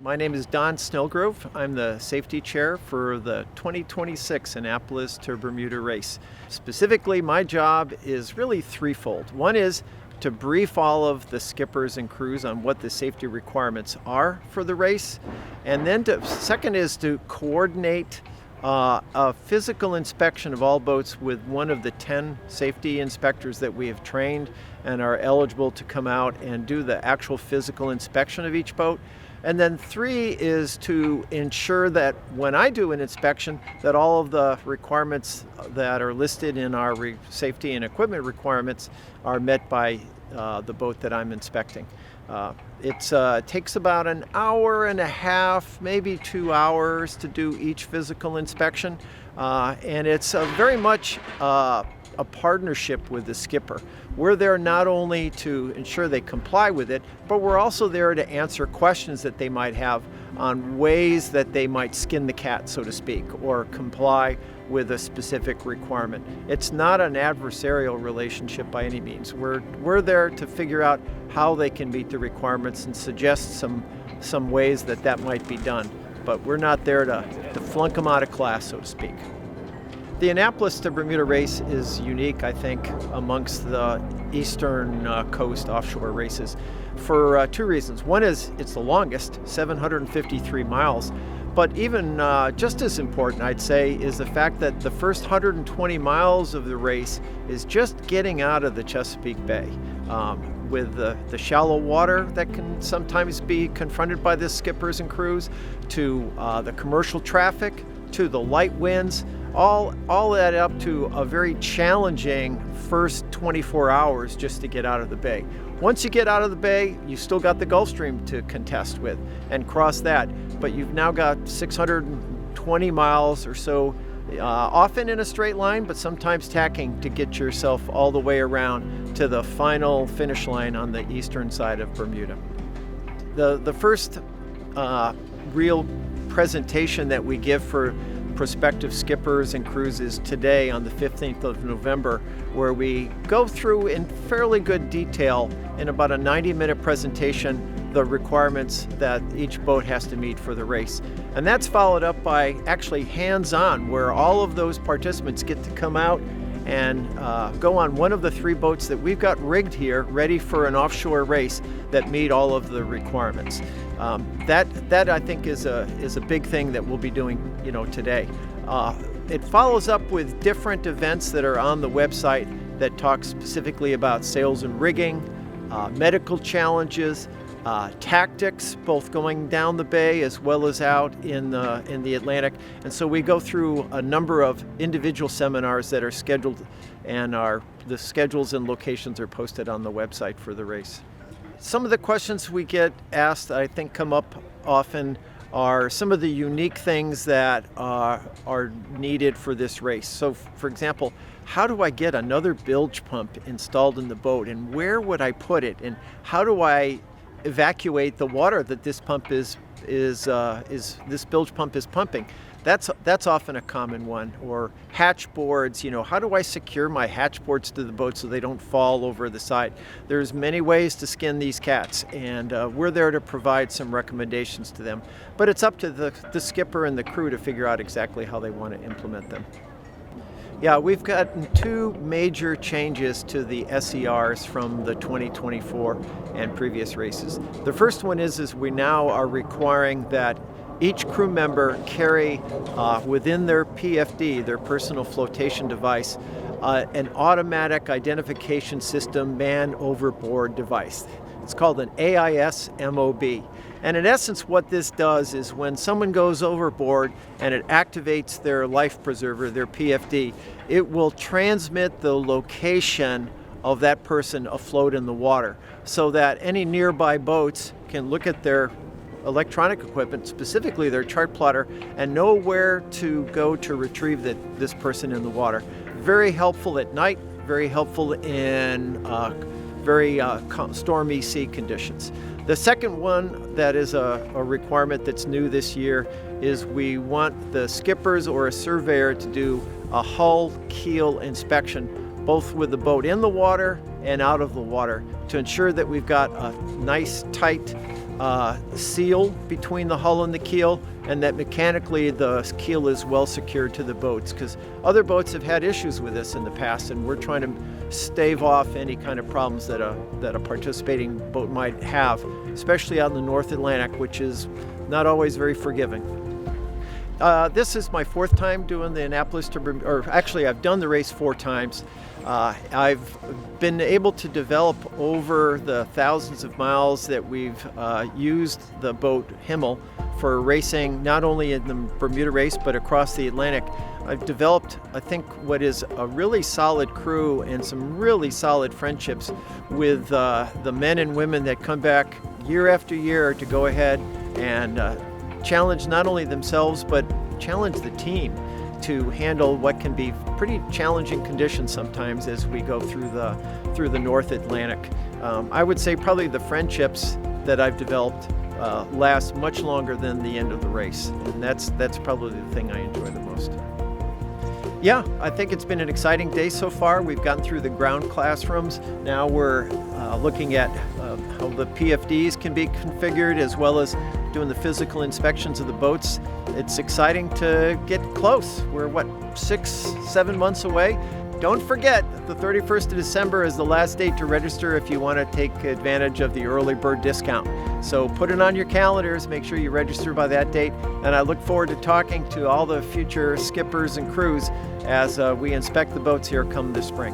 My name is Don Snellgrove. I'm the safety chair for the 2026 Annapolis to Bermuda race. Specifically, my job is really threefold. One is to brief all of the skippers and crews on what the safety requirements are for the race. And then second is to coordinate a physical inspection of all boats with one of the 10 safety inspectors that we have trained and are eligible to come out and do the actual physical inspection of each boat. And then three is to ensure that when I do an inspection, that all of the requirements that are listed in our safety and equipment requirements are met by the boat that I'm inspecting. It takes about an hour and a half, maybe 2 hours to do each physical inspection. And it's very much a partnership with the skipper. We're there not only to ensure they comply with it, but we're also there to answer questions that they might have on ways that they might skin the cat, so to speak, or comply with a specific requirement. It's not an adversarial relationship by any means. We're there to figure out how they can meet the requirements and suggest some ways that might be done. But we're not there to flunk them out of class, so to speak. The Annapolis to Bermuda race is unique, I think, amongst the eastern coast offshore races for two reasons. One is it's the longest, 753 miles. But even just as important, I'd say, is the fact that the first 120 miles of the race is just getting out of the Chesapeake Bay. With the shallow water that can sometimes be confronted by the skippers and crews, to the commercial traffic, to the light winds, all add up to a very challenging first 24 hours just to get out of the bay. Once you get out of the bay, you still got the Gulf Stream to contest with and cross that, but you've now got 620 miles or so, often in a straight line, but sometimes tacking to get yourself all the way around to the final finish line on the eastern side of Bermuda. The first real presentation that we give for prospective skippers and crews is today on the 15th of November, where we go through in fairly good detail in about a 90-minute presentation the requirements that each boat has to meet for the race. And that's followed up by actually hands-on, where all of those participants get to come out and go on one of the three boats that we've got rigged here ready for an offshore race that meet all of the requirements. That I think is a big thing that we'll be doing, today. It follows up with different events that are on the website that talk specifically about sails and rigging, medical challenges, tactics, both going down the bay as well as out in the Atlantic. And so we go through a number of individual seminars that are scheduled, and the schedules and locations are posted on the website for the race. Some of the questions we get asked, I think, come up often are some of the unique things that are needed for this race. So, for example, how do I get another bilge pump installed in the boat, and where would I put it, and how do I evacuate the water that this bilge pump is pumping? That's often a common one. Or hatch boards, how do I secure my hatch boards to the boat so they don't fall over the side? There's many ways to skin these cats, and we're there to provide some recommendations to them. But it's up to the skipper and the crew to figure out exactly how they want to implement them. Yeah, we've gotten two major changes to the SERs from the 2024 and previous races. The first one is we now are requiring that each crew member carry within their PFD, their personal flotation device, an automatic identification system man overboard device. It's called an AIS MOB. And in essence, what this does is when someone goes overboard and it activates their life preserver, their PFD, it will transmit the location of that person afloat in the water so that any nearby boats can look at their electronic equipment, specifically their chart plotter, and know where to go to retrieve this person in the water. Very helpful at night, very helpful in very stormy sea conditions. The second one that is a requirement that's new this year is we want the skippers or a surveyor to do a hull keel inspection, both with the boat in the water and out of the water, to ensure that we've got a nice, tight seal between the hull and the keel, and that mechanically the keel is well secured to the boats, because other boats have had issues with this in the past, and we're trying to stave off any kind of problems that a participating boat might have, especially out in the North Atlantic, which is not always very forgiving. This is my fourth time doing the Annapolis to Bermuda, or actually I've done the race 4 times. I've been able to develop over the thousands of miles that we've used the boat Himmel for racing, not only in the Bermuda race but across the Atlantic. I've developed, I think, what is a really solid crew and some really solid friendships with the men and women that come back year after year to go ahead and challenge not only themselves but challenge the team to handle what can be pretty challenging conditions sometimes as we go through the North Atlantic. I would say probably the friendships that I've developed last much longer than the end of the race, and that's probably the thing I enjoy the most. Yeah, I think it's been an exciting day so far. We've gotten through the ground classrooms. Now we're looking at how the PFDs can be configured, as well as doing the physical inspections of the boats. It's exciting to get close. We're 6-7 months away. Don't forget, the 31st of December is the last date to register if you want to take advantage of the early bird discount. So put it on your calendars, make sure you register by that date, and I look forward to talking to all the future skippers and crews as we inspect the boats here come this spring.